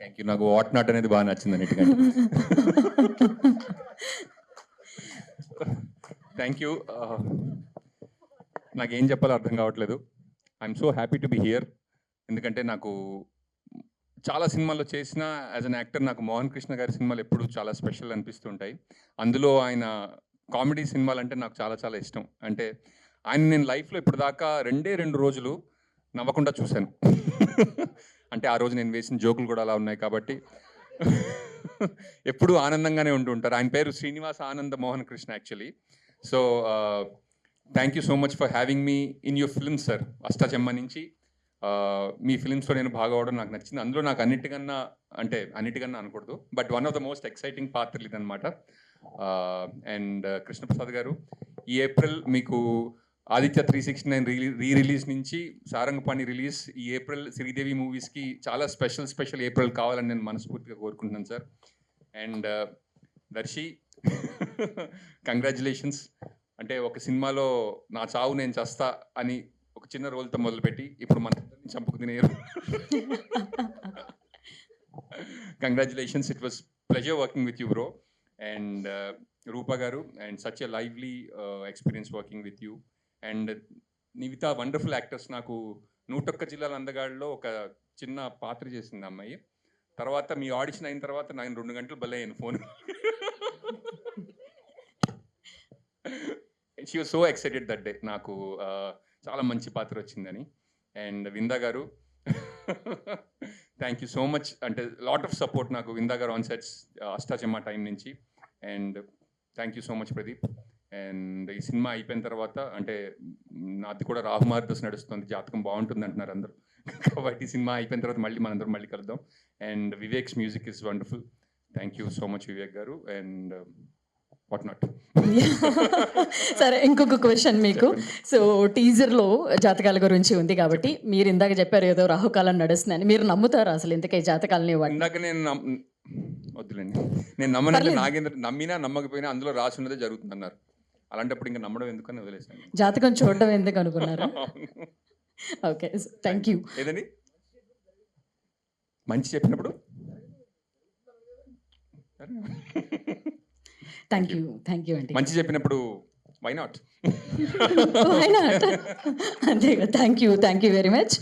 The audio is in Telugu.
Thank you. నాకు వాట్ నాట్ అనేది బాగా నచ్చింది అన్నిటికంటే. Thank you. నాకేం చెప్పాలో అర్థం కావట్లేదు. I'm so happy to be here. ఎందుకంటే నాకు చాలా సినిమాల్లో చేసిన యాజ్ అన్ యాక్టర్ నాకు మోహన్ కృష్ణ గారి సినిమాలు ఎప్పుడు చాలా స్పెషల్ అనిపిస్తుంటాయి. అందులో ఆయన కామెడీ సినిమాలు అంటే నాకు చాలా చాలా ఇష్టం. అంటే ఆయన నేను లైఫ్లో ఇప్పటిదాకా 2 రోజులు నవ్వకుండా చూశాను. అంటే ఆ రోజు నేను వేసిన జోకులు కూడా అలా ఉన్నాయి కాబట్టి ఎప్పుడు ఆనందంగానే ఉంటుంటారు. ఆయన పేరు Srinivasa Ananda Mohan Krishna actually. So thank you so much for having me in your film sir. Ashtachamma నుంచి మీ ఫిలిమ్స్లో నేను భాగం అవడం నాకు నచ్చింది. అందులో నాకు అన్నిటికన్నా అనకూడదు, but one of the most exciting పాత్రలు ఇదనమాట. అండ్ కృష్ణప్రసాద్ గారు, ఈ ఏప్రిల్ మీకు ఆదిత్య 369 రిలీజ్ నుంచి సారంగపాణి రిలీజ్, ఈ ఏప్రిల్ శ్రీదేవి మూవీస్కి చాలా స్పెషల్ ఏప్రిల్ కావాలని నేను మనస్ఫూర్తిగా కోరుకుంటున్నాను సార్. And Darsi, congratulations. అంటే ఒక సినిమాలో నా చావు నేను చస్తా అని ఒక చిన్న రోల్తో మొదలుపెట్టి ఇప్పుడు మన చంపుకు తినేరు. Congratulations, it was pleasure working with you bro. And Rupa garu, and such a lively experience working with you. And Nivitha, wonderful actors. నాకు 101 జిల్లాల అందగాడిలో ఒక చిన్న పాత్ర చేసింది అమ్మాయి. తర్వాత మీ ఆడిషన్ అయిన తర్వాత నేను 2 గంటలు బలే అయ్యాను phone. She was so excited that day, నాకు చాలా మంచి పాత్ర వచ్చిందని. అండ్ విందా గారు, థ్యాంక్ యూ సో మచ్. అంటే లాట్ ఆఫ్ సపోర్ట్ నాకు విందా గారు ఆన్ సెట్స్ అష్టాచెమ్మ టైం నుంచి. And thank you so much Pradeep. And ఈ సినిమా అయిపోయిన తర్వాత అంటే నాది కూడా రాహుమార్ దోస్ నడుస్తుంది, జాతకం బాగుంటుంది అంటున్నారు అందరూ. కాబట్టి ఈ సినిమా అయిపోయిన తర్వాత మళ్ళీ మళ్ళీ కలుద్దాం. And Vivek's music is wonderful. Thank you so much Vivek garu. And what not. సరే, ఇంకొక క్వశ్చన్ మీకు. సో టీజర్లో జాతకాల గురించి ఉంది కాబట్టి మీరు ఇందాక చెప్పారు ఏదో రాహుకాలం నడుస్తుందని, మీరు నమ్ముతారా అసలు ఇంతకీ జాతకాలని? ఇందాక వద్దులేండి, నేను నమ్మనంటే నాగేంద్ర నమ్మినా నమ్మకపోయినా అందులో రాసి ఉన్నదే జరుగుతుంది అన్నారు. అలాంటప్పుడు ఇంకా నమ్మడం ఎందుకని వదిలేసాను. జాతకం చూడడం ఎందుకు అనుకున్నారా? Okay, thank you. ఏదండి మంచి చెప్పినప్పుడు? థ్యాంక్ యూ అండి. మంచి చెప్పినప్పుడు వై నాట్? అంతే. Thank you very much.